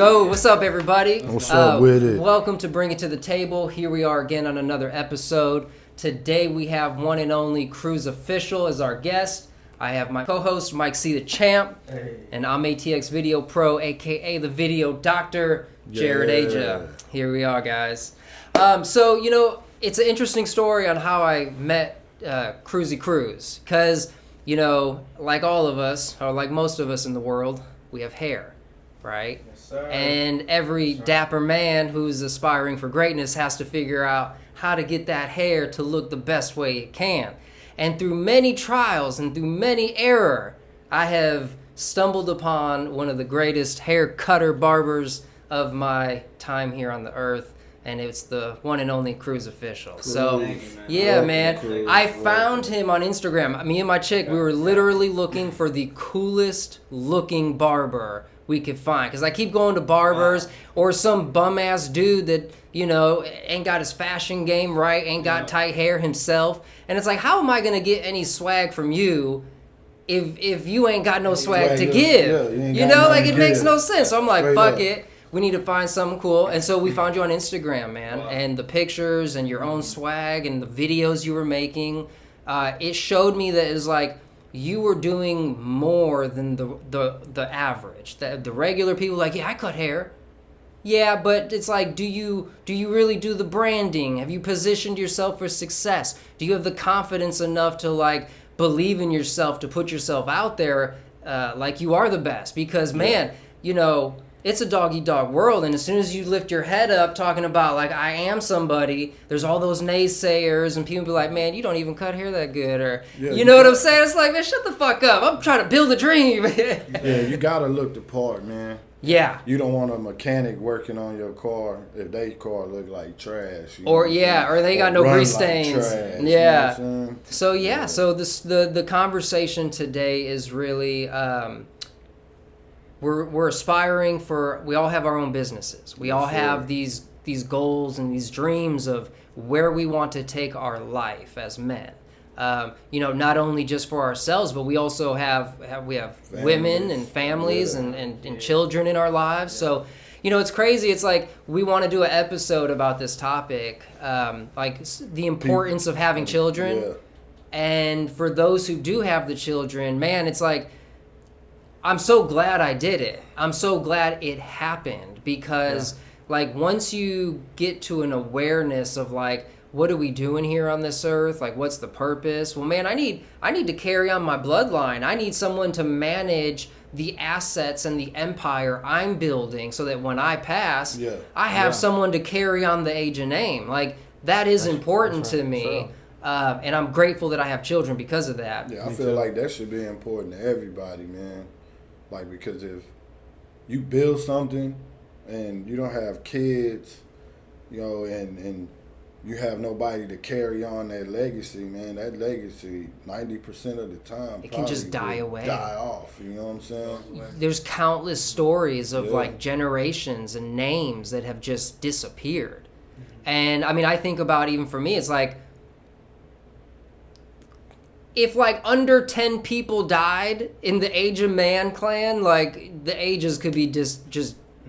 go. What's up, everybody? What's up with it? Welcome to Bring It to the Table. Here we are again on another episode. Today we have one and only Cruz Official as our guest. I have my co-host, Mike C. the Champ, and I'm ATX Video Pro, a.k.a. the Video Doctor, Jared Aja. Here we are, guys. So, you know, it's an interesting story on how I met Cruz, because, you know, like all of us, or like most of us in the world, we have hair, right? Yes, sir. And every dapper man who's aspiring for greatness has to figure out how to get that hair to look the best way it can. And through many trials and through many error, I have stumbled upon one of the greatest hair cutter barbers of my time here on the earth, and it's the one and only Cruz Official. So, yeah, man, I found him on Instagram. Me and my chick, we were literally looking for the coolest looking barber we could find, because I keep going to barbers or some bum-ass dude that, you know, ain't got his fashion game right, ain't got tight hair himself. And it's like, how am I going to get any swag from you if you ain't got no swag to give? You know, like, it makes no sense. So I'm like, fuck it. We need to find something cool. And so we found you on Instagram, man. And the pictures and your own swag and the videos you were making, it showed me that it was like you were doing more than the average. The regular people like, yeah, I cut hair. Yeah, but it's like, do you really do the branding? Have you positioned yourself for success? Do you have the confidence enough to, like, believe in yourself, to put yourself out there like you are the best? Because, man, you know, it's a dog-eat-dog world, and as soon as you lift your head up talking about, like, I am somebody, there's all those naysayers, and people be like, man, you don't even cut hair that good, or, you know what I'm saying? It's like, man, shut the fuck up. I'm trying to build a dream. Yeah, you gotta look the part, man. Yeah. You don't want a mechanic working on your car if their car look like trash. Or they got no grease stains. Trash, yeah. You know what I'm saying? So the conversation today is really we're aspiring for, we all have our own businesses. We all have these goals and these dreams of where we want to take our life as men. You know, not only just for ourselves, but we also have women and families and children in our lives. So, you know, it's crazy. It's like we want to do an episode about this topic, like the importance of having children. Yeah. And for those who do have the children, man, it's like, I'm so glad I did it. I'm so glad it happened, because like once you get to an awareness of like, what are we doing here on this earth? Like, what's the purpose? Well, man, I need to carry on my bloodline. I need someone to manage the assets and the empire I'm building, so that when I pass, I have someone to carry on the Aja name. Like, that's important to me. And I'm grateful that I have children because of that. Yeah, I feel like that should be important to everybody, man. Like, because if you build something and you don't have kids, you know, and you have nobody to carry on that legacy, man, that legacy, 90% of the time, it can just die away. Die off, you know what I'm saying? There's countless stories of like generations and names that have just disappeared. And I mean, I think about, even for me, it's like, if like under 10 people died in the Aja Man clan, like the Ajas could be just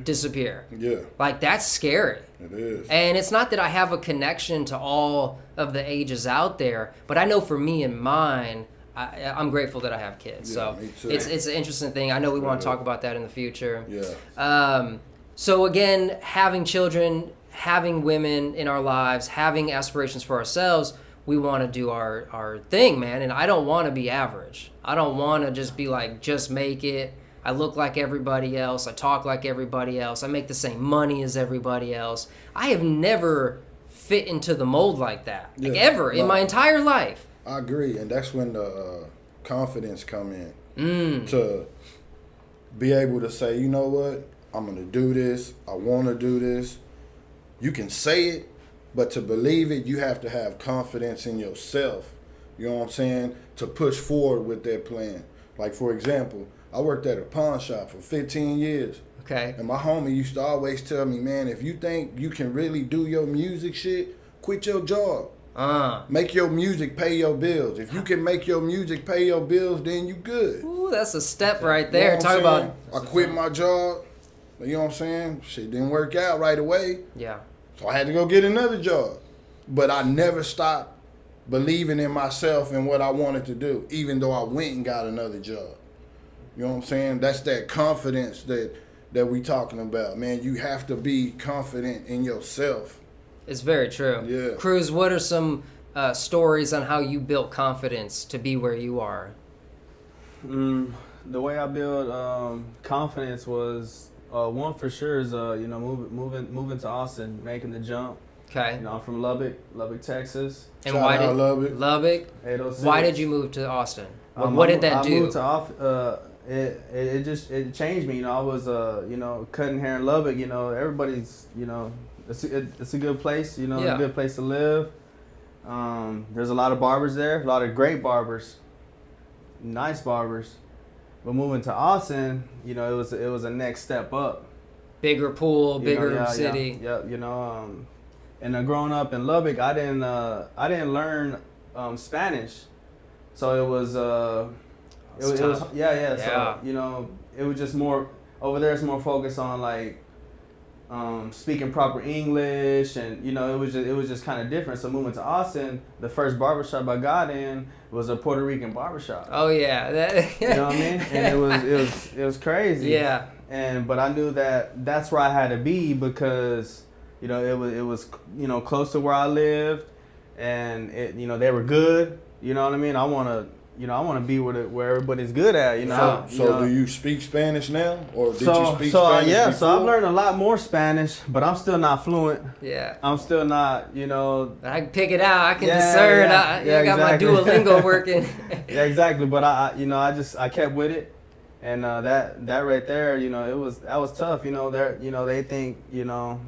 disappear. Yeah. Like, that's scary. It is. And it's not that I have a connection to all of the Ajas out there, but I know for me and mine, I'm grateful that I have kids. So me too. It's an interesting thing. I know we want to talk about that in the future. Yeah. So again, having children, having women in our lives, having aspirations for ourselves, we want to do our thing, man. And I don't want to be average. I don't want to just be like, just make it. I look like everybody else. I talk like everybody else. I make the same money as everybody else. I have never fit into the mold like that, like ever in my entire life. I agree, and that's when the confidence come in to be able to say, you know what, I'm gonna do this. I want to do this. You can say it, but to believe it, you have to have confidence in yourself. You know what I'm saying? To push forward with that plan. Like, for example, I worked at a pawn shop for 15 years. Okay. And my homie used to always tell me, man, if you think you can really do your music shit, quit your job. Make your music pay your bills. If you can make your music pay your bills, then you good. Ooh, that's a step right there. You know Talk about. I quit my job, You know what I'm saying? Shit didn't work out right away. Yeah. So I had to go get another job. But I never stopped believing in myself and what I wanted to do, even though I went and got another job. You know what I'm saying? That's that confidence that we talking about, man. You have to be confident in yourself. It's very true. Yeah. Cruz, what are some stories on how you built confidence to be where you are? The way I built confidence was one for sure is moving to Austin, making the jump. Okay. I'm from Lubbock, Texas. And Shout why out did Lubbock? 806. Why did you move to Austin? What did that do? I moved to it changed me. I was cutting hair in Lubbock. Everybody's it's a good place. A good place to live. There's a lot of barbers there, a lot of great barbers, nice barbers. But moving to Austin, it was a next step up. Bigger pool, bigger city. Yeah. And growing up in Lubbock, I didn't learn Spanish, so it was So it was just more over there. It's more focused on like speaking proper English, and it was just kind of different. So moving to Austin, the first barbershop I got in was a Puerto Rican barbershop. Oh yeah, you know what I mean? And it was crazy. Yeah. But I knew that's where I had to be because it was close to where I lived, and they were good. You know what I mean? I want to be where everybody's good at. So do you speak Spanish now, or did you speak Spanish yeah, before? so I've learned a lot more Spanish, but I'm still not fluent. Yeah. I'm still not, I can pick it out. I can discern. I got my Duolingo working. Yeah, exactly. But I kept with it, and that right there, that was tough. They think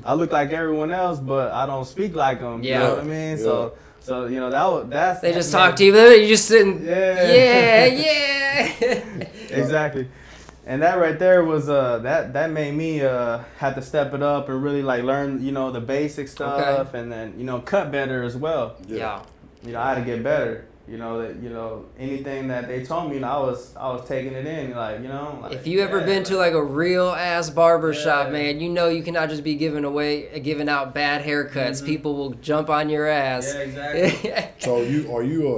I look like everyone else, but I don't speak like them. Yeah. You know what I mean? Yeah. So that's they just talk to you. You just sitting. Yeah. Yeah. Exactly. And that right there was that made me have to step it up and really like learn the basic stuff, and then cut better as well. Yeah. I had to get better. Anything that they told me, I was taking it in. If you ever been to like a real ass barber shop, man, you cannot just be giving out bad haircuts. Mm-hmm. People will jump on your ass. Yeah, exactly. So are you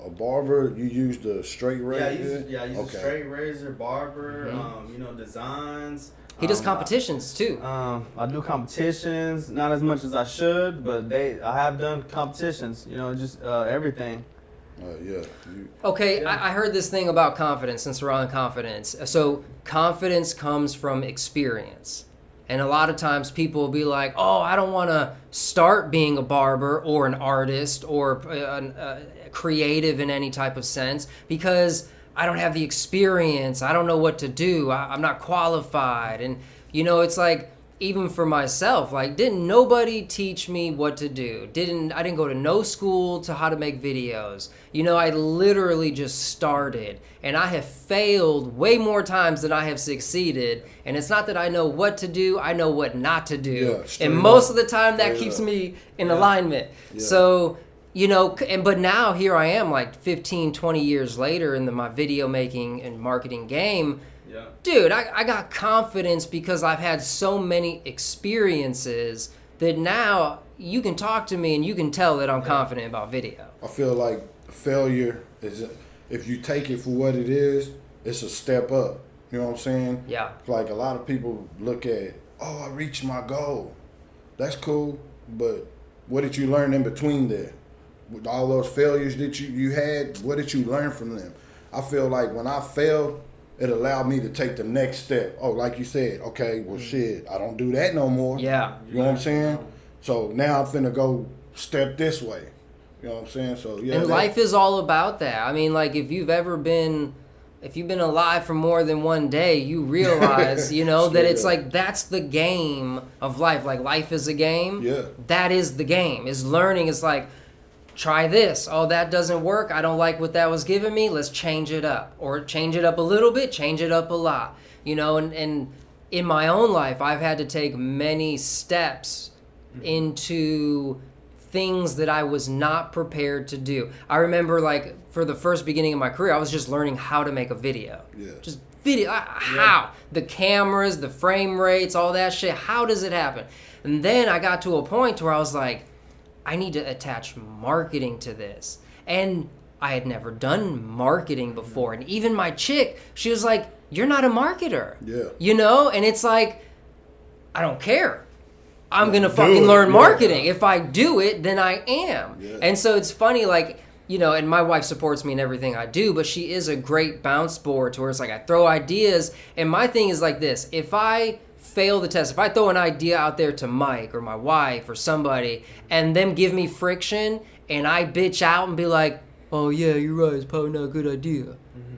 a barber? You use the straight razor? Yeah, I use a straight razor, barber. Mm-hmm. Designs. He does competitions too. I do competitions, not as much as I should, but I have done competitions. Just everything. Yeah. Okay, yeah. I heard this thing about confidence, since we're on confidence. So confidence comes from experience. And a lot of times people will be like, oh, I don't want to start being a barber or an artist or a creative in any type of sense because I don't have the experience. I don't know what to do. I'm not qualified. And, it's like, even for myself, like, didn't nobody teach me what to do? I didn't go to no school to how to make videos. I literally just started, and I have failed way more times than I have succeeded. And it's not that I know what to do, I know what not to do. Yeah, and most of the time that keeps me in alignment. Yeah. So, but now here I am like 15, 20 years later in my video making and marketing game. Yeah. Dude, I got confidence because I've had so many experiences that now you can talk to me and you can tell that I'm confident about video. I feel like failure is, if you take it for what it is, it's a step up. You know what I'm saying? Yeah. Like a lot of people look at, I reached my goal. That's cool, but what did you learn in between there? With all those failures that you had, what did you learn from them? I feel like when I failed, it allowed me to take the next step. Oh, like you said, okay, well, shit, I don't do that no more. Yeah. You know what I'm saying? So now I'm finna go step this way. You know what I'm saying? So yeah. And life is all about that. I mean, like, if you've been alive for more than one day, you realize, that it's like, that's the game of life. Like, life is a game. Yeah. That is the game. Is learning. It's like, try this. Oh, that doesn't work. I don't like what that was giving me. Let's change it up. Or change it up a little bit, change it up a lot. And in my own life, I've had to take many steps into things that I was not prepared to do. I remember, like, for the first beginning of my career, I was just learning how to make a video. Yeah. Just video. How? The cameras, the frame rates, all that shit. How does it happen? And then I got to a point where I was like, I need to attach marketing to this. And I had never done marketing before. And even my chick, she was like, you're not a marketer. Yeah. You know? And it's like, I don't care. I'm going to fucking learn marketing. If I do it, then I am. Yeah. And so it's funny, like, you know, and my wife supports me in everything I do, but she is a great bounce board to where it's like I throw ideas. And my thing is like this. If I fail the test, if I throw an idea out there to Mike or my wife or somebody and them give me friction and I bitch out and be like, oh, yeah, you're right, it's probably not a good idea. Mm-hmm.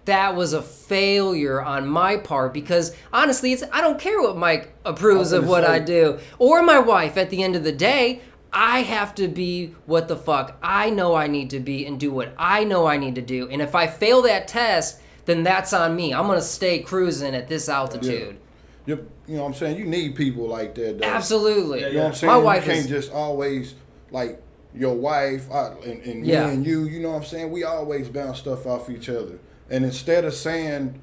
That was a failure on my part because honestly, I don't care what Mike approves of what I do or my wife. At the end of the day, I have to be what the fuck I know I need to be and do what I know I need to do. And if I fail that test, then that's on me. I'm going to stay cruising at this altitude. Yeah. You know what I'm saying? You need people like that, though. Absolutely. You know what I'm saying? My wife can't just always, like, your wife and me and you know what I'm saying? We always bounce stuff off each other. And instead of saying,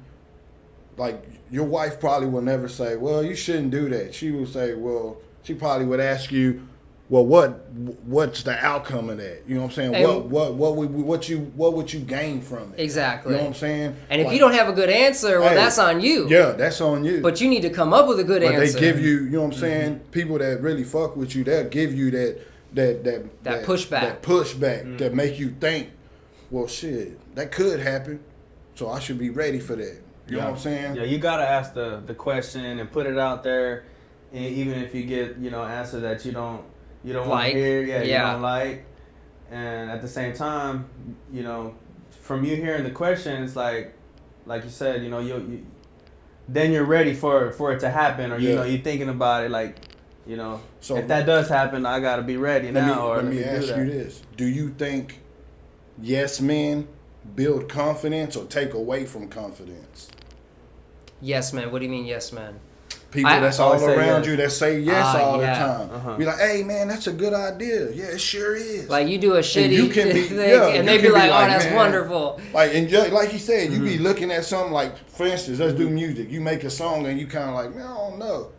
like, your wife probably will never say, well, you shouldn't do that. She would say, well, she probably would ask you, well, what's the outcome of that? You know what I'm saying? And what would you gain from it? Exactly. You know what I'm saying? And if you don't have a good answer, well, that's on you. Yeah, that's on you. But you need to come up with a good answer. But they give you know what I'm saying? People that really fuck with you, they'll give you that pushback. That pushback that make you think, well, shit, that could happen, so I should be ready for that. You know what I'm saying? Yeah, you gotta ask the question and put it out there, and even if you get an answer that you don't want to hear, you don't like, and at the same time, from you hearing the question, it's like you said, you then you're ready for it to happen, or you're thinking about it, like. So if that does happen, I gotta be ready now. Let me ask you this: do you think yes men build confidence or take away from confidence? Yes man. What do you mean yes man? People that's all around you that say yes all the time. Be like, hey man, that's a good idea. Yeah, it sure is. Like you do a shitty thing, and they be like, oh, that's wonderful. Like and like you said, you be looking at something like, for instance, let's do music. You make a song and you kind of like, man, I don't know.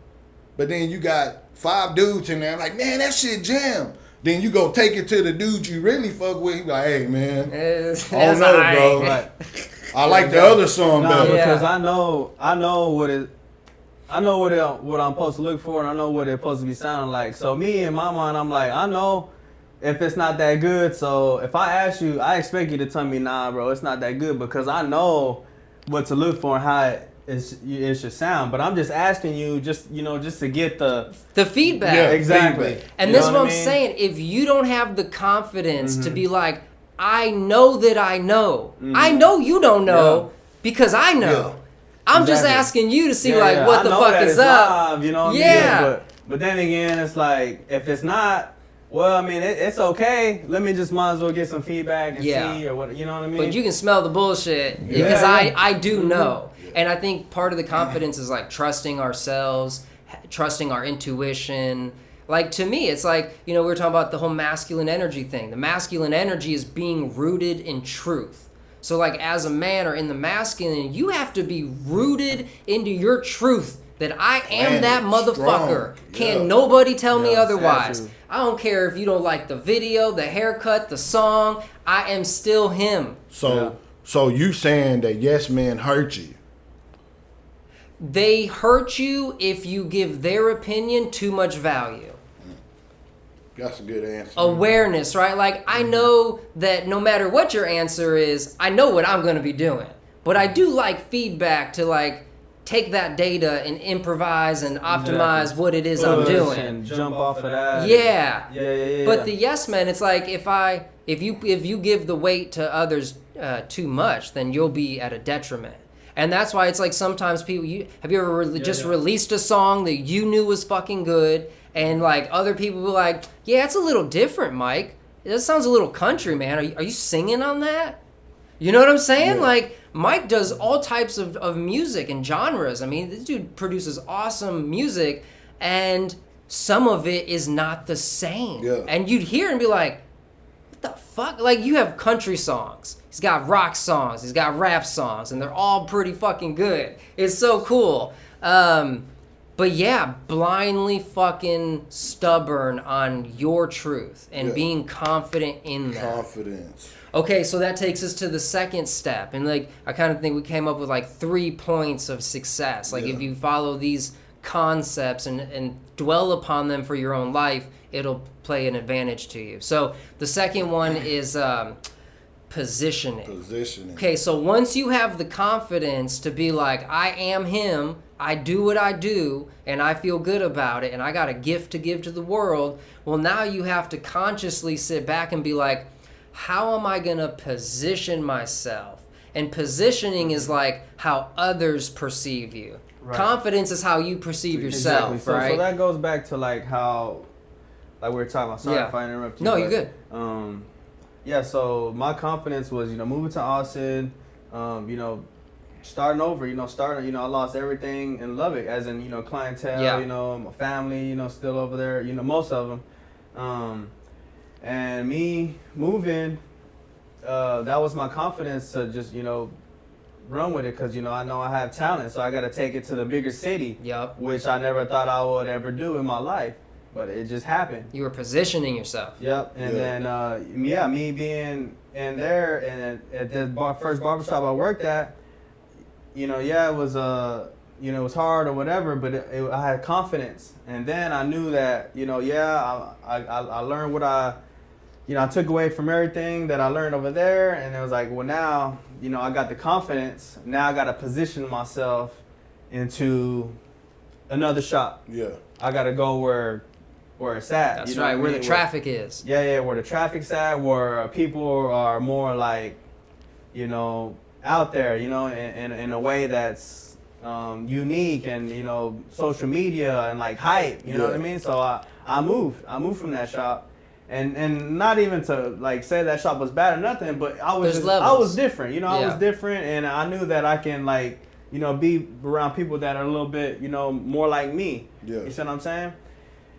But then you got 5 dudes in there like, man, that shit jam. Then you go take it to the dude you really fuck with. He be like, hey, man, I don't know, bro. Right. I like the other song better. Because I know what I'm supposed to look for, and I know what it's supposed to be sounding like. So me, in my mind, I'm like, I know if it's not that good. So if I ask you, I expect you to tell me, nah, bro, it's not that good, because I know what to look for and how it should sound. But I'm just asking you, just to get the feedback. Yeah, exactly. And this is what I'm saying. If you don't have the confidence to be like, I know that I know. I know you don't know because I know. Yeah. I'm just asking you to see what the fuck is up. Live, you know what I mean? But then again, it's like, if it's not, well, I mean, it's okay. Let me just might as well get some feedback and see, or what, you know what I mean? But you can smell the bullshit because I do know. And I think part of the confidence is like trusting ourselves, trusting our intuition. Like, to me, it's like, we were talking about the whole masculine energy thing. The masculine energy is being rooted in truth. So, like, as a man or in the masculine, you have to be rooted into your truth that I am that motherfucker. Can't nobody tell me otherwise. I don't care if you don't like the video, the haircut, the song. I am still him. So you saying that yes men hurt you? They hurt you if you give their opinion too much value. That's a good answer. Awareness, right? Like, I know that no matter what your answer is, I know what I'm going to be doing. But I do like feedback to, like, take that data and improvise and optimize what it is I'm doing. And jump off of that. Yeah. But the yes men, it's like, if you give the weight to others too much, then you'll be at a detriment. And that's why it's like sometimes people, have you ever released a song that you knew was fucking good, and like other people were like, yeah, it's a little different, Mike. That sounds a little country, man. Are you singing on that? You know what I'm saying? Yeah. Like, Mike does all types of music and genres. I mean, this dude produces awesome music, and some of it is not the same. Yeah. And you'd hear and be like, what the fuck? Like, you have country songs. He's got rock songs. He's got rap songs. And they're all pretty fucking good. It's so cool. But yeah, blindly fucking stubborn on your truth and being confident in that. Confidence. Okay, so that takes us to the second step. And like, I kind of think we came up with like 3 points of success. Like, if you follow these concepts and dwell upon them for your own life, it'll play an advantage to you. So the second one is positioning. Okay, so once you have the confidence to be like, I am him, I do what I do, and I feel good about it, and I got a gift to give to the world, well, now you have to consciously sit back and be like, how am I going to position myself? And positioning is like how others perceive you. Right. Confidence is how you perceive yourself, exactly. Right? So that goes back to like how, like we were talking about. Sorry if I interrupt you. No, you're good. Yeah, so my confidence was, moving to Austin, starting over, I lost everything in Lubbock, as in, clientele, my family, still over there, most of them. And me moving, that was my confidence to just, run with it, because, I know I have talent, so I got to take it to the bigger city, which I never thought I would ever do in my life. But it just happened. You were positioning yourself. Yep. And then, me being in there and at the first barbershop I worked at, it was, it was hard or whatever, but I had confidence. And then I knew that, I learned what I took away from everything that I learned over there. And it was like, well, now, I got the confidence. Now I got to position myself into another shop. Yeah. I got to go where it's at. That's right, where the traffic is. Yeah, where the traffic's at, where people are more like, out there, in a way that's unique and, social media and like hype, you know what I mean? So I moved from that shop. And not even to like say that shop was bad or nothing, but I was different, I was different, and I knew that I can like, be around people that are a little bit, more like me. Yeah. You see what I'm saying?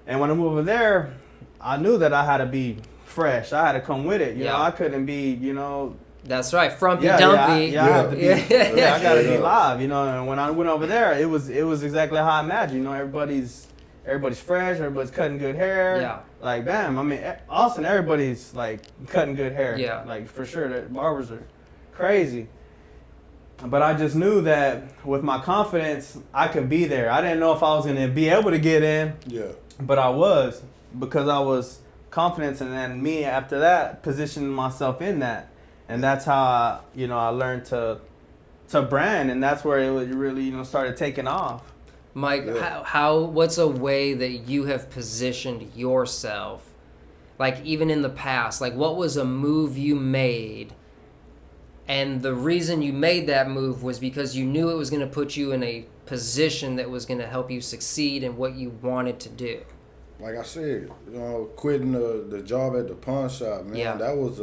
And when I moved over there, I knew that I had to be fresh. I had to come with it. I couldn't be, That's right, frumpy dumpy. I gotta be live, And when I went over there, it was exactly how I imagined. Everybody's fresh. Everybody's cutting good hair. Yeah. Like bam. I mean, Austin, everybody's like cutting good hair. Yeah. Like for sure, the barbers are crazy. But I just knew that with my confidence, I could be there. I didn't know if I was gonna be able to get in. Yeah. But I was, because I was confident, and then me after that positioning myself in that, and that's how I learned to brand, and that's where it really started taking off. Mike, what's a way that you have positioned yourself, like even in the past? Like, what was a move you made, and the reason you made that move was because you knew it was going to put you in a position that was going to help you succeed in what you wanted to do? Like I said, quitting the job at the pawn shop, man, that was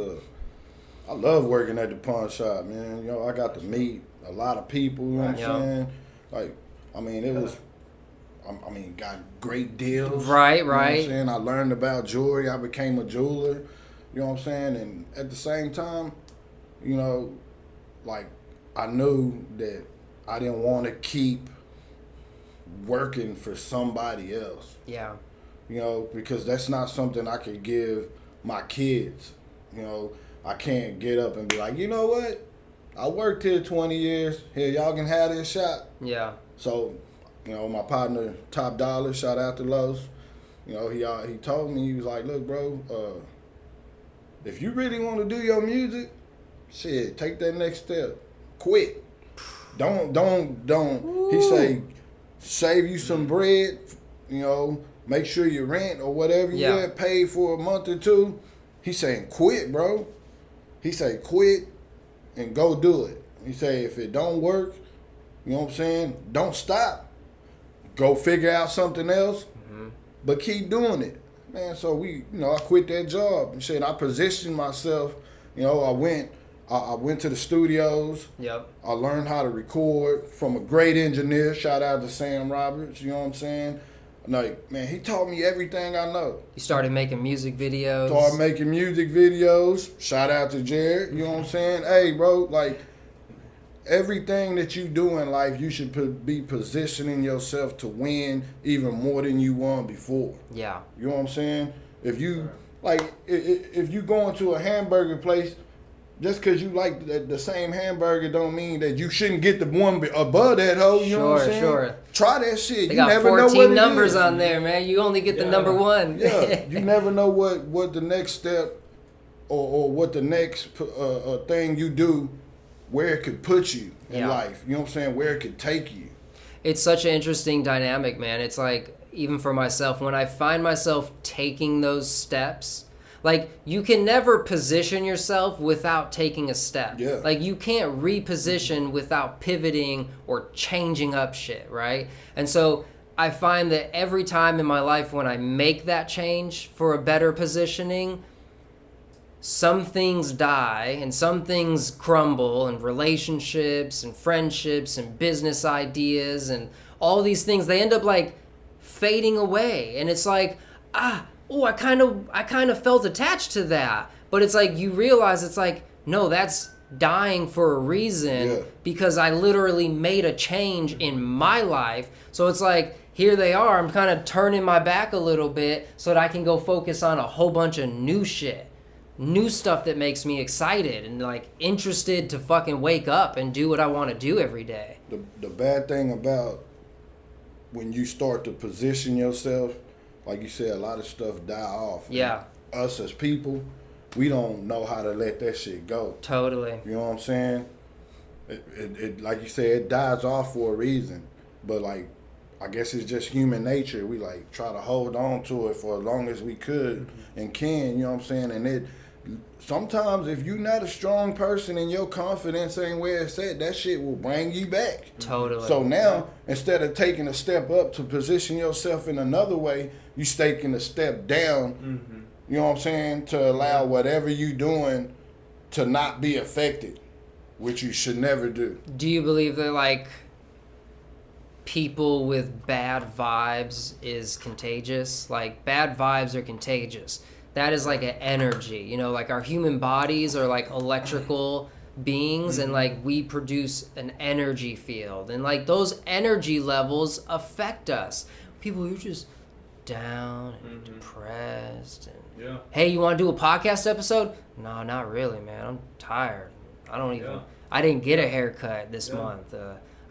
I love working at the pawn shop, man. I got to meet a lot of people, you know what I'm saying? Like, it was, got great deals. Right. You know what I'm saying? I learned about jewelry. I became a jeweler, you know what I'm saying? And at the same time, like, I knew that I didn't want to keep working for somebody else. Yeah. Because that's not something I could give my kids. I can't get up and be like, you know what? I worked here 20 years. Here, y'all can have this shop. Yeah. So, my partner, Top Dollar, shout out to Los. He told me, he was like, look, bro, if you really want to do your music, shit, take that next step. Quit. Don't. Ooh. He say, save you some bread, make sure your rent or whatever you get paid for a month or two. He's saying, quit, bro. He say, quit and go do it. He say, if it don't work, you know what I'm saying, don't stop. Go figure out something else, but keep doing it. Man, so I quit that job and shit. I positioned myself, I went to the studios. Yep. I learned how to record from a great engineer. Shout out to Sam Roberts, you know what I'm saying? Like, man, he taught me everything I know. You started making music videos. Started making music videos. Shout out to Jared. You know what I'm saying? Hey, bro, like, everything that you do in life, you should be positioning yourself to win even more than you won before. Yeah. You know what I'm saying? If you, like, if you go into a hamburger place, just because you like the same hamburger don't mean that you shouldn't get the one above that hoe. You know what I'm saying? Sure. Try that shit. They you got never 14 know what numbers it is. on there, man. You only get the number one. Yeah. You never know what the next step or what the next thing you do, where it could put you in life. You know what I'm saying? Where it could take you. It's such an interesting dynamic, man. It's like, even for myself, when I find myself taking those steps, like, you can never position yourself without taking a step. Yeah. Like, you can't reposition without pivoting or changing up shit, right? And so I find that every time in my life when I make that change for a better positioning, some things die and some things crumble, and relationships and friendships and business ideas and all these things, they end up like fading away. And it's like, I kind of felt attached to that. But it's like, you realize it's like, no, that's dying for a reason, because I literally made a change in my life. So it's like, here they are, I'm kind of turning my back a little bit so that I can go focus on a whole bunch of new shit. New stuff that makes me excited and like interested to fucking wake up and do what I want to do every day. The bad thing about when you start to position yourself, like you said, a lot of stuff die off. Yeah. And us as people, we don't know how to let that shit go. Totally. You know what I'm saying? It like you said, it dies off for a reason. But like, I guess it's just human nature. We like try to hold on to it for as long as we could and can, you know what I'm saying? And it sometimes if you're not a strong person and your confidence ain't where it's at, that shit will bring you back. Totally. So now, instead of taking a step up to position yourself in another way, you taking a step down, you know what I'm saying, to allow whatever you doing to not be affected, which you should never do. Do you believe that, like, people with bad vibes is contagious? Like, bad vibes are contagious. That is like an energy, you know, like our human bodies are like electrical beings, and like we produce an energy field, and like those energy levels affect us. People, you're just down and depressed, and hey, you want to do a podcast episode? No, not really, man. I'm tired. I didn't get a haircut this month.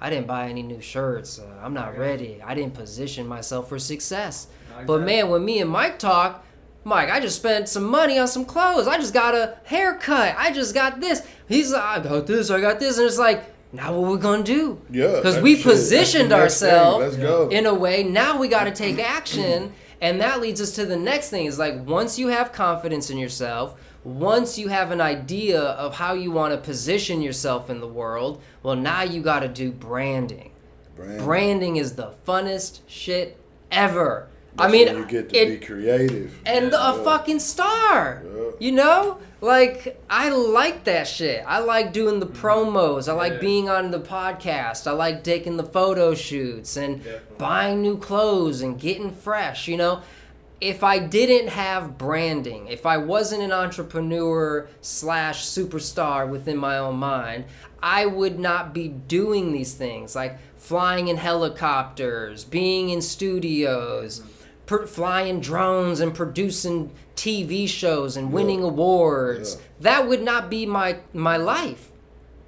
I didn't buy any new shirts. I'm not ready. I didn't position myself for success. Exactly. But man, when me and Mike talk, Mike, I just spent some money on some clothes. I just got a haircut. I just got this. He's like, I got this. And it's like, now what we gonna do? Yeah. Because we positioned ourselves in a way. Now we got to take action. And that leads us to the next thing. Is like, once you have confidence in yourself, once you have an idea of how you want to position yourself in the world, well, now you got to do branding. Branding is the funnest shit ever. That's when you get to be creative. And a fucking star. Yeah. You know? Like, I like that shit. I like doing the promos. I like being on the podcast. I like taking the photo shoots and buying new clothes and getting fresh, you know? If I didn't have branding, if I wasn't an entrepreneur / superstar within my own mind, I would not be doing these things, like flying in helicopters, being in studios, flying drones and producing TV shows and winning awards. That would not be my life.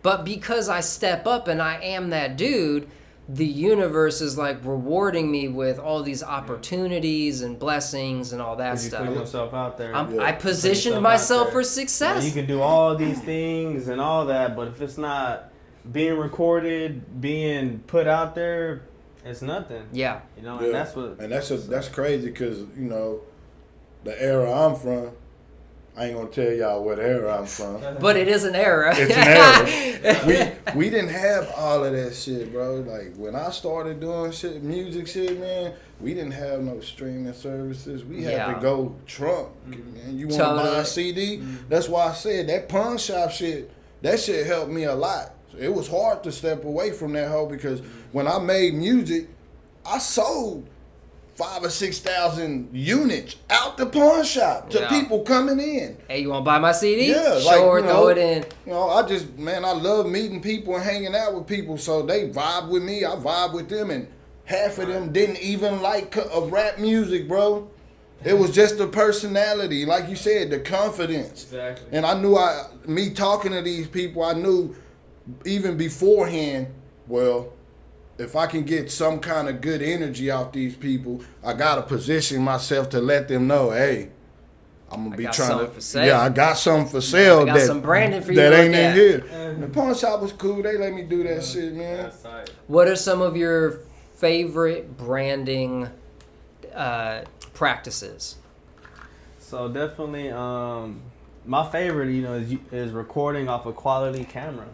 But because I step up and I am that dude, the universe is like rewarding me with all these opportunities and blessings and all that stuff. You put yourself out there. I positioned myself for success. You can do all these things and all that, but if it's not being recorded, being put out there, it's nothing. Yeah. You know, and that's what. And that's crazy because, you know, the era I'm from, I ain't gonna tell y'all what era I'm from. But it is an era. It's an era. We didn't have all of that shit, bro. Like, when I started doing music shit, man, we didn't have no streaming services. We had to go trunk. Man, you want to buy a CD? That's why I said that pawn shop shit, that shit helped me a lot. It was hard to step away from that hoe because when I made music, I sold 5,000 or 6,000 units out the pawn shop to people coming in. Hey, you want to buy my CD? Yeah, sure, throw it in. You know, I love meeting people and hanging out with people. So they vibe with me, I vibe with them, and half of them didn't even like rap music, bro. It was just the personality, like you said, the confidence. Exactly. And I knew me talking to these people, I knew even beforehand, well, if I can get some kind of good energy out these people, I gotta position myself to let them know, hey, I'm gonna be trying to. For sale. Yeah, I got something for sale. I got some branding for you. That ain't in here. The pawn shop was cool. They let me do that shit, man. What are some of your favorite branding practices? So definitely, my favorite, is recording off a quality camera.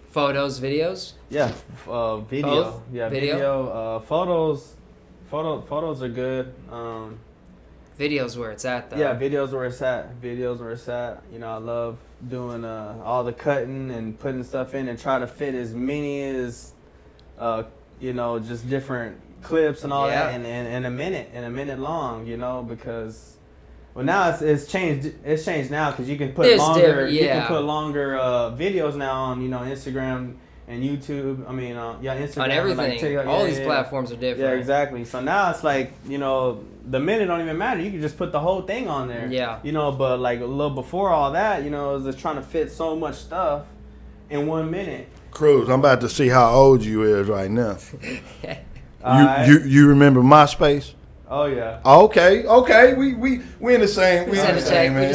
Photos, videos? Yeah, video. Both? Yeah, Video? Photos are good. Videos where it's at, though. Yeah, videos where it's at. I love doing all the cutting and putting stuff in and try to fit as many as, just different clips and all that in a minute long, because. Well, now it's changed. It's changed now because you can put longer. You can put longer videos now on Instagram and YouTube. Instagram on everything. Like TikTok. All these platforms are different. Yeah, exactly. So now it's like the minute don't even matter. You can just put the whole thing on there. Yeah. But like a little before all that, it was just trying to fit so much stuff in 1 minute. Cruz, I'm about to see how old you is right now. You remember MySpace? Oh yeah. Okay. We in the same. We in the same, man.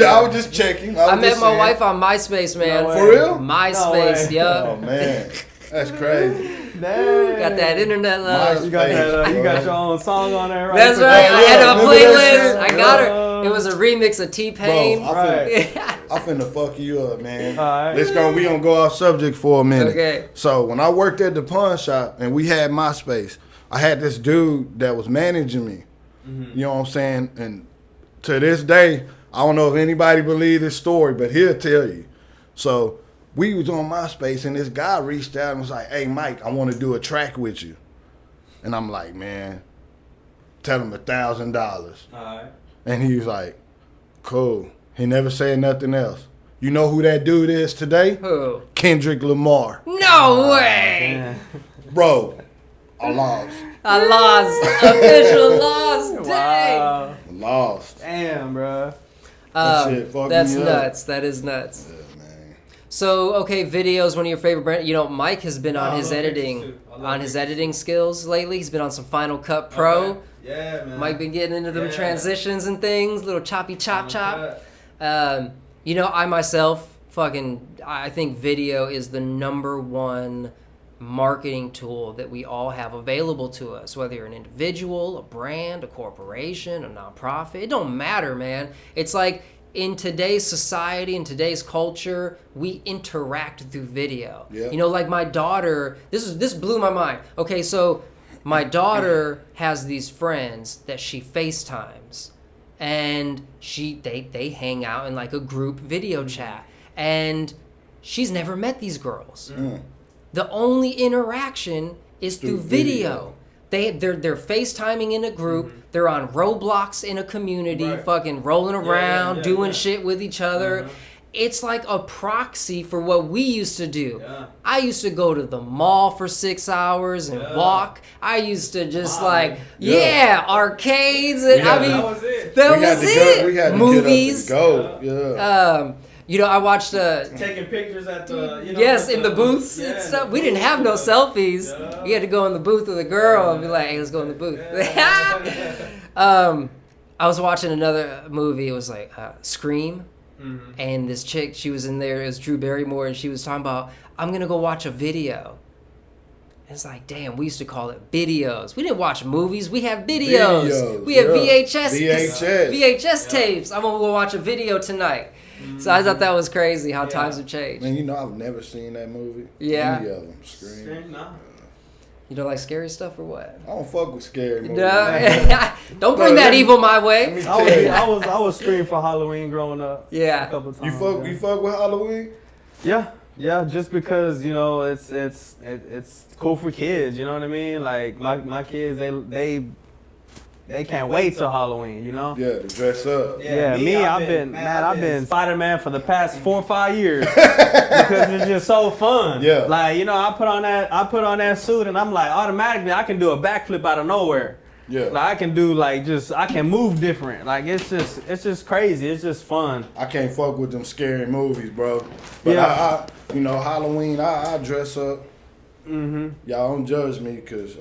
I was just checking. I met my wife on MySpace, man. No for real? MySpace, Oh man, that's crazy. Dang. Got that internet love. You got that. You got your own song on there, right? That's right. I had a playlist. I got her. It was a remix of T-Pain. Bro, I finna fuck you up, man. All right. We gonna go off subject for a minute. Okay. So when I worked at the pawn shop and we had MySpace, I had this dude that was managing me. Mm-hmm. You know what I'm saying? And to this day, I don't know if anybody believe this story, but he'll tell you. So we was on MySpace and this guy reached out and was like, hey, Mike, I want to do a track with you. And I'm like, man, tell him $1,000. All right. And he was like, cool. He never said nothing else. You know who that dude is today? Who? Kendrick Lamar. No way! Bro. I lost. Official lost. Dang. Wow. Lost. Damn, bro. That's nuts. That is nuts. Yeah, man. So, okay, videos, one of your favorite brands. Mike has been on his editing skills lately. He's been on some Final Cut Pro. Okay. Yeah, man. Mike been getting into them transitions and things, little choppy chop. I myself I think video is the number one marketing tool that we all have available to us, whether you're an individual, a brand, a corporation, a nonprofit. It don't matter, man. It's like in today's society, in today's culture, we interact through video. Yeah. Like my daughter, this blew my mind. Okay, so my daughter has these friends that she FaceTimes, and they hang out in like a group video chat, and she's never met these girls. The only interaction is through video. They're FaceTiming in a group. Mm-hmm. They're on Roblox in a community, fucking rolling around, doing shit with each other. Uh-huh. It's like a proxy for what we used to do. Yeah. I used to go to the mall for 6 hours and walk. I used to just arcades. And that was it. We had to movies. Get up and go. I watched taking pictures at the in the booths and stuff. We didn't have no selfies. Yeah. We had to go in the booth with a girl and be like, "Hey, let's go in the booth." I was watching another movie. It was like Scream, and this chick, she was in there. It was Drew Barrymore, and she was talking about, "I'm gonna go watch a video." And it's like, damn, we used to call it videos. We didn't watch movies. We have videos. We have VHS tapes. I'm gonna go watch a video tonight. So I thought that was crazy how times have changed. Man, I've never seen that movie. Yeah. Any of them. Scream. No. You don't like scary stuff or what? I don't fuck with scary movies. No. Don't bring that evil my way. I was Scream for Halloween growing up. Yeah. A couple times. You fuck with Halloween? Yeah. Yeah, just because it's cool for kids. You know what I mean? Like my kids, they can't wait till Halloween. Yeah, to dress up. Yeah, I've been Spider-Man for the past 4 or 5 years because it's just so fun. Yeah, like I put on that suit and I'm like automatically I can do a backflip out of nowhere. Yeah, like I can do I can move different. Like it's just crazy. It's just fun. I can't fuck with them scary movies, bro. But I Halloween I dress up. Y'all don't judge me because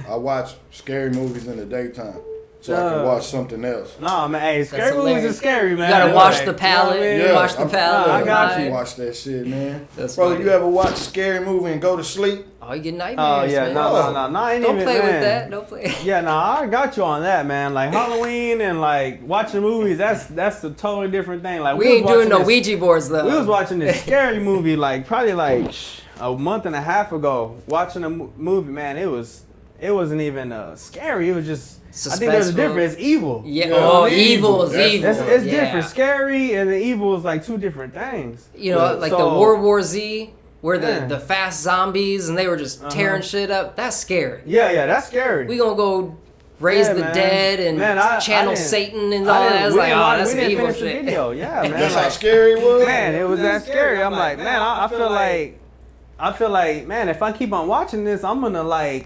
I watch scary movies in the daytime. So I can watch something else. Nah, man, hey, scary movies are scary, man. You gotta wash the palette. Yeah, Wash the palette. I got you. Watch that shit, man. That's bro, funny. you ever watch a scary movie and go to sleep? Oh, you get nightmares. Oh yeah, man. no, Don't play with that. Don't play. Yeah, no, I got you on that, man. Like Halloween and like watching movies, that's a totally different thing. Like we ain't doing no Ouija boards though. We was watching this scary movie like probably like a month and a half ago. Watching a movie, man, it wasn't even scary. It was just. I think there's a difference. It's evil. Yeah. Oh, evil is evil. It's different. Scary and the evil is like two different things. You know, like the World War Z, where the fast zombies and they were just tearing shit up. That's scary. Yeah, that's scary. We gonna go raise the dead and channel Satan and all that. It's like, oh, that's some evil shit. Yeah, man. That's how scary it was. Man, it was that scary. I'm like, man, I feel like, man, if I keep on watching this, I'm gonna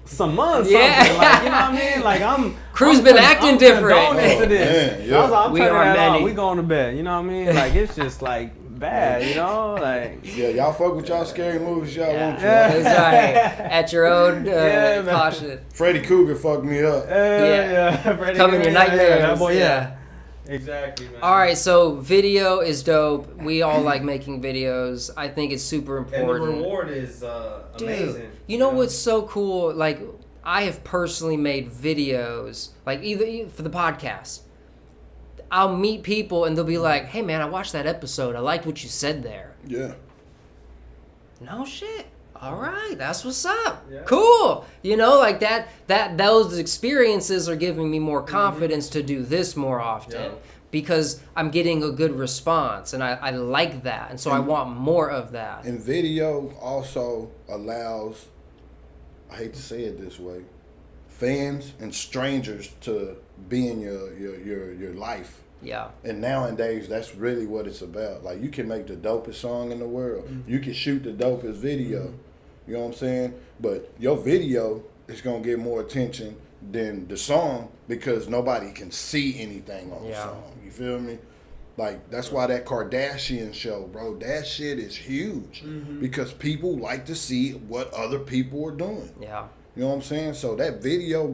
some months. Yeah. Something. Like, you know what I mean? Like Cruz been acting different. To this. Man, yeah. I'm we turning are that many. on. We going to bed. You know what I mean? Like it's just like bad. Like yeah, y'all fuck with y'all scary movies y'all want to. That's right. At your own caution. Freddy Krueger fucked me up. Yeah. Come in your nightmares. That boy, yeah. Exactly, man. All right, so video is dope. We all like making videos. I think it's super important. And the reward is amazing. Dude, you know what's so cool? Like, I have personally made videos, like either for the podcast. I'll meet people and they'll be like, "Hey, man, I watched that episode. I liked what you said there." Yeah. No shit. All right, that's what's up. Yeah. Cool. You know, like that those experiences are giving me more confidence to do this more often because I'm getting a good response and I like that. And so I want more of that. And video also allows, I hate to say it this way, fans and strangers to be in your life. Yeah. And nowadays, that's really what it's about. Like, you can make the dopest song in the world. You can shoot the dopest video. You know what I'm saying? But your video is going to get more attention than the song because nobody can see anything on the song. You feel me? Like, that's why that Kardashian show, bro, that shit is huge because people like to see what other people are doing. Yeah. You know what I'm saying? So that video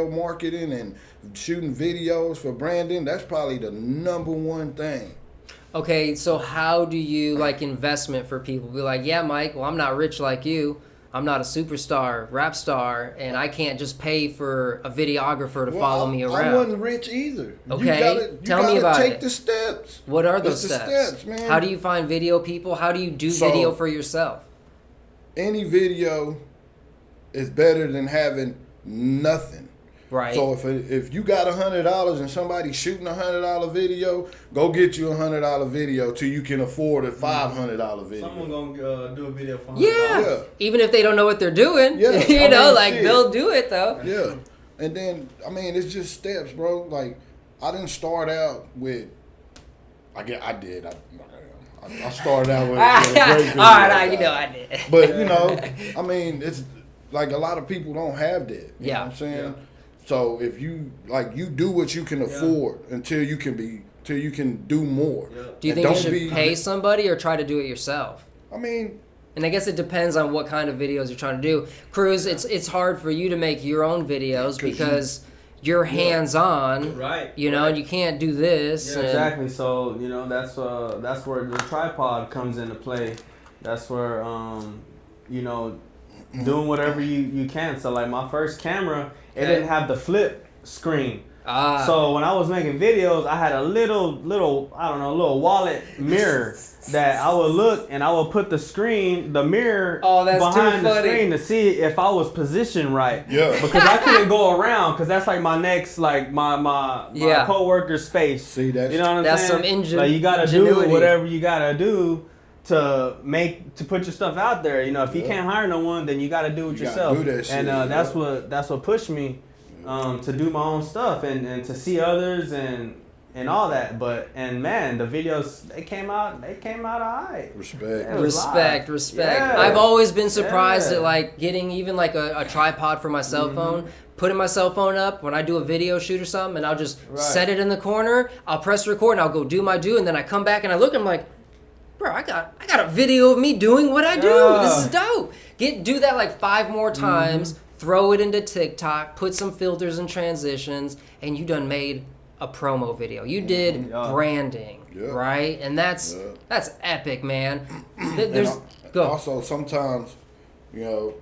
marketing and shooting videos for branding, that's probably the number one thing. Okay, so how do you like investment for people? Be like, yeah, Mike, well, I'm not rich like you. I'm not a superstar, rap star, and I can't just pay for a videographer to follow me around. I wasn't rich either. Okay, tell me about take it. the steps. What are those It's steps? the steps, man. How do you find video people? How do you do video for yourself? Any video is better than having nothing. Right. So if you got $100 and somebody's shooting $100 video, go get you $100 video till you can afford a $500 video. Someone gonna do a video for $100. Yeah. Even if they don't know what they're doing, Yeah. you know, like they'll do it though. Yeah. And then it's just steps, bro. Like I didn't start out with. I did. I started out with a great video. All right, you know I did. But it's like a lot of people don't have that. You know what I'm saying? Yeah. So if you do what you can afford until you can do more. Yeah. Do you think you should pay somebody or try to do it yourself? And I guess it depends on what kind of videos you're trying to do. Cruz, it's hard for you to make your own videos because you're hands-on, right? You know, and you can't do this. Yeah, exactly. So that's where the tripod comes into play. That's where doing whatever you can. So like my first camera, it didn't have the flip screen. So when I was making videos, I had a little wallet mirror that I would look and I would put the mirror behind the screen to see if I was positioned right. Yeah. Because I couldn't go around because that's like my next my coworker space. See, you know what I'm saying? That's some like you gotta do ingenuity. whatever you gotta do to put your stuff out there. You know, if you can't hire no one, then you got to do it yourself. Do that shit, and that's what pushed me to do my own stuff and to see others and all that. But man, the videos they came out alright. Respect. Yeah. I've always been surprised at like getting even like a tripod for my cell phone. Putting my cell phone up when I do a video shoot or something, and I'll just set it in the corner. I'll press record, and I'll go do my and then I come back and I look. I'm like, bro, I got a video of me doing what I do. This is dope. Do that like 5 more times. Throw it into TikTok. Put some filters and transitions, and you done made a promo video. You did branding, right? And that's epic, man. Also, sometimes, you know,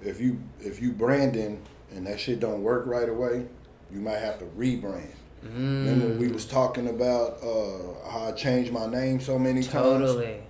if you branding and that shit don't work right away, you might have to rebrand. Remember we was talking about how I changed my name so many times? Totally.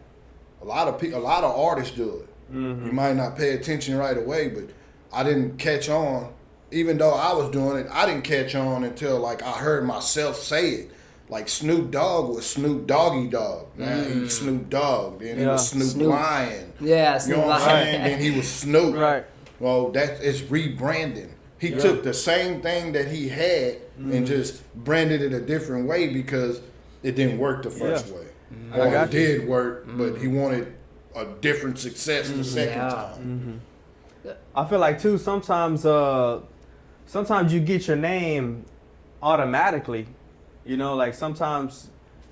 A lot of artists do it. You might not pay attention right away, but I didn't catch on. Even though I was doing it, I didn't catch on until like I heard myself say it. Like Snoop Dogg was Snoop Doggy Dogg. Now he's Snoop Dogg. Then he was Snoop Lion. Yeah, Snoop Lion. You know what I'm saying? Then he was Snoop. Right. Well, it's rebranding. He took the same thing that he had and just branded it a different way because it didn't work the first way. Or it did work, but he wanted a different success the second time. I feel like too sometimes you get your name automatically. You know, like sometimes,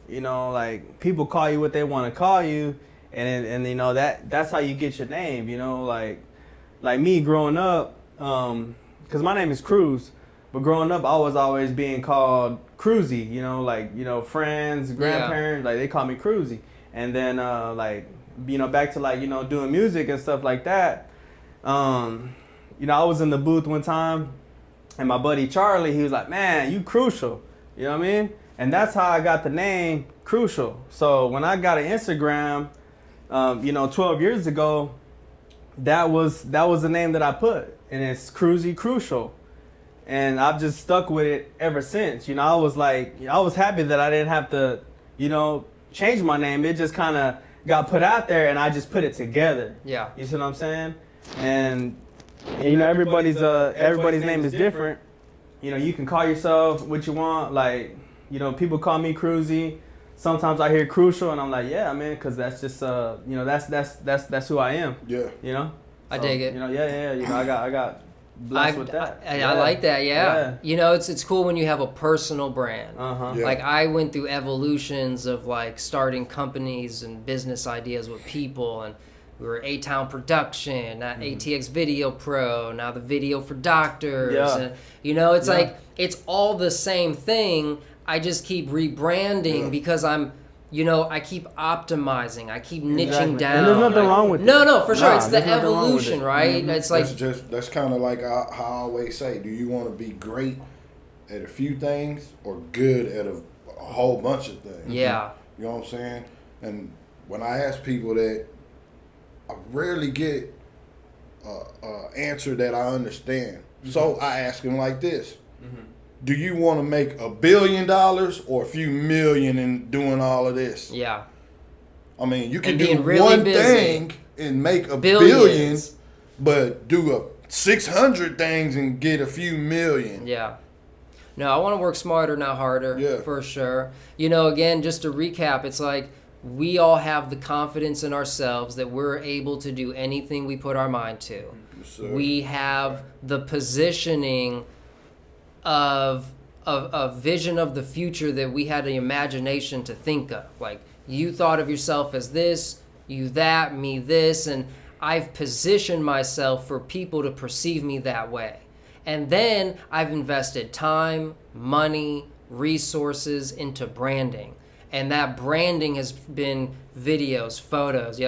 you know, like people call you what they want to call you, and you know that's how you get your name. You know, like me growing up. Because my name is Cruz, but growing up, I was always being called Cruzy, you know, like, you know, friends, grandparents, like, they call me Cruzy. And then, like, you know, back to, like, you know, doing music and stuff like that, you know, I was in the booth one time, and my buddy Charlie, he was like, man, you Crucial, you know what I mean? And that's how I got the name Crucial. So when I got an Instagram, you know, 12 years ago, that was the name that I put. And it's Cruzy Crucial. And I've just stuck with it ever since. You know, I was happy that I didn't have to, you know, change my name. It just kind of got put out there and I just put it together. Yeah. You see what I'm saying? And you know, everybody's name is different. You know, you can call yourself what you want. Like, you know, people call me Cruzy. Sometimes I hear Crucial and I'm like, yeah, man, because that's just, you know, that's who I am. Yeah. You know? I dig it. You know, you know, I got blessed with that. I like that. Yeah. You know, it's cool when you have a personal brand. Like I went through evolutions of like starting companies and business ideas with people, and we were A-Town Production, not ATX Video Pro, now the Video for Doctors. And, you know, it's like it's all the same thing. I just keep rebranding because you know, I keep optimizing. I keep niching down. And there's nothing wrong with it. No, for sure. It's the evolution, right? It's like that's kind of like how I always say, do you want to be great at a few things or good at a whole bunch of things? Yeah. You know what I'm saying? And when I ask people that, I rarely get an answer that I understand. So I ask them like this. Do you want to make $1 billion or a few million in doing all of this? Yeah. I mean, you can do really one busy. thing and make $1 billion, but do 600 things and get a few million. Yeah. No, I want to work smarter, not harder. Yeah. For sure. You know, again, just to recap, it's like we all have the confidence in ourselves that we're able to do anything we put our mind to. Yes, sir. We have the positioning of a vision of the future that we had the imagination to think of. Like, you thought of yourself as this, you that, me this, and I've positioned myself for people to perceive me that way. And then I've invested time, money, resources into branding. And that branding has been videos, photos,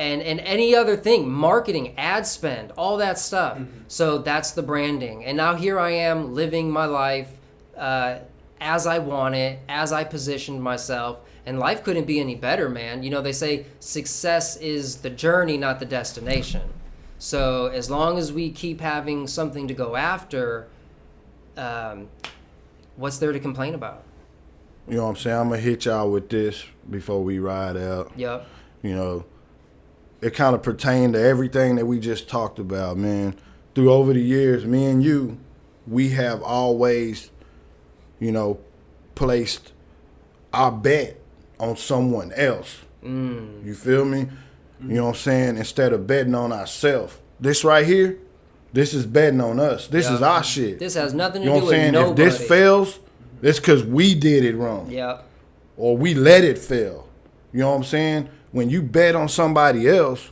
and any other thing, marketing, ad spend, all that stuff. So that's the branding. And now here I am living my life as I want it, as I positioned myself. And life couldn't be any better, man. You know, they say success is the journey, not the destination. So as long as we keep having something to go after, what's there to complain about? You know what I'm saying? I'm going to hit y'all with this before we ride out. Yep. You know, it kind of pertained to everything that we just talked about, man. Through over the years, me and you, we have always, you know, placed our bet on someone else. You feel me? You know what I'm saying? Instead of betting on ourselves. This right here, this is betting on us. This is our shit. This has nothing to you know do what I'm saying? with nobody. If this fails, it's because we did it wrong. Yep. Or we let it fail. You know what I'm saying? When you bet on somebody else,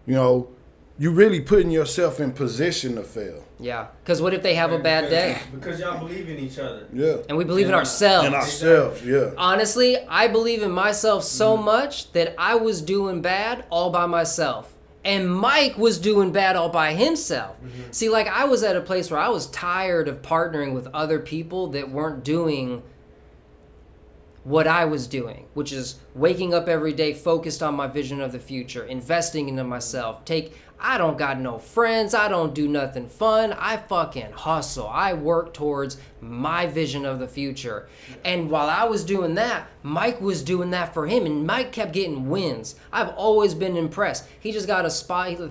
you know, you really putting yourself in position to fail. Yeah. Because what if they have a bad day? Because y'all believe in each other. Yeah. And we believe in ourselves. In ourselves, yeah. Honestly, I believe in myself so much that I was doing bad all by myself. And Mike was doing bad all by himself. See, like, I was at a place where I was tired of partnering with other people that weren't doing what I was doing, which is waking up every day focused on my vision of the future, investing into myself. I don't got no friends. I don't do nothing fun. I fucking hustle. I work towards my vision of the future. And while I was doing that, Mike was doing that for him. And Mike kept getting wins. I've always been impressed. He just got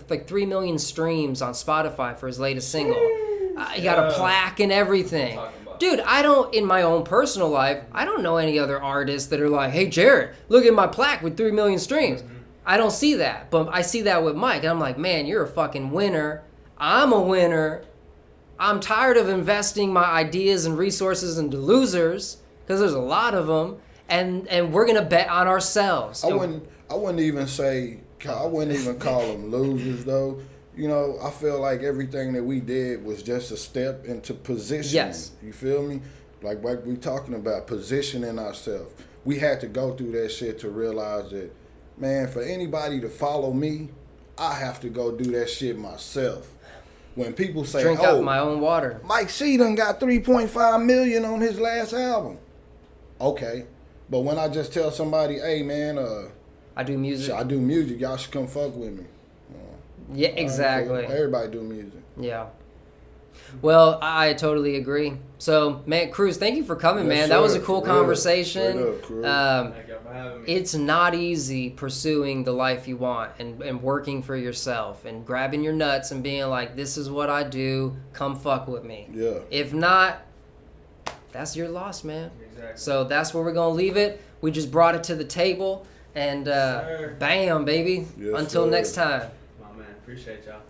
like 3 million streams on Spotify for his latest single. He got a plaque and everything. Dude, in my own personal life, I don't know any other artists that are like, hey, Jared, look at my plaque with 3 million streams. I don't see that, but I see that with Mike. And I'm like, man, you're a fucking winner. I'm a winner. I'm tired of investing my ideas and resources into losers, because there's a lot of them, and we're going to bet on ourselves. I wouldn't even call them losers, though. You know, I feel like everything that we did was just a step into positioning. Yes. You feel me? Like we talking about positioning ourselves. We had to go through that shit to realize that, man, for anybody to follow me, I have to go do that shit myself. When people say, drink out my own water. Mike C done got 3.5 million on his last album. Okay. But when I just tell somebody, hey, man, I do music. Y'all should come fuck with me. Yeah, exactly. Everybody do music. Yeah. Well, I totally agree. So, man, Cruz, thank you for coming, man. That was a cool conversation. It's not easy pursuing the life you want and working for yourself and grabbing your nuts and being like, this is what I do. Come fuck with me. Yeah. If not, that's your loss, man. Exactly. So that's where we're going to leave it. We just brought it to the table. And bam, baby. Yes, Until next time. My man, appreciate y'all.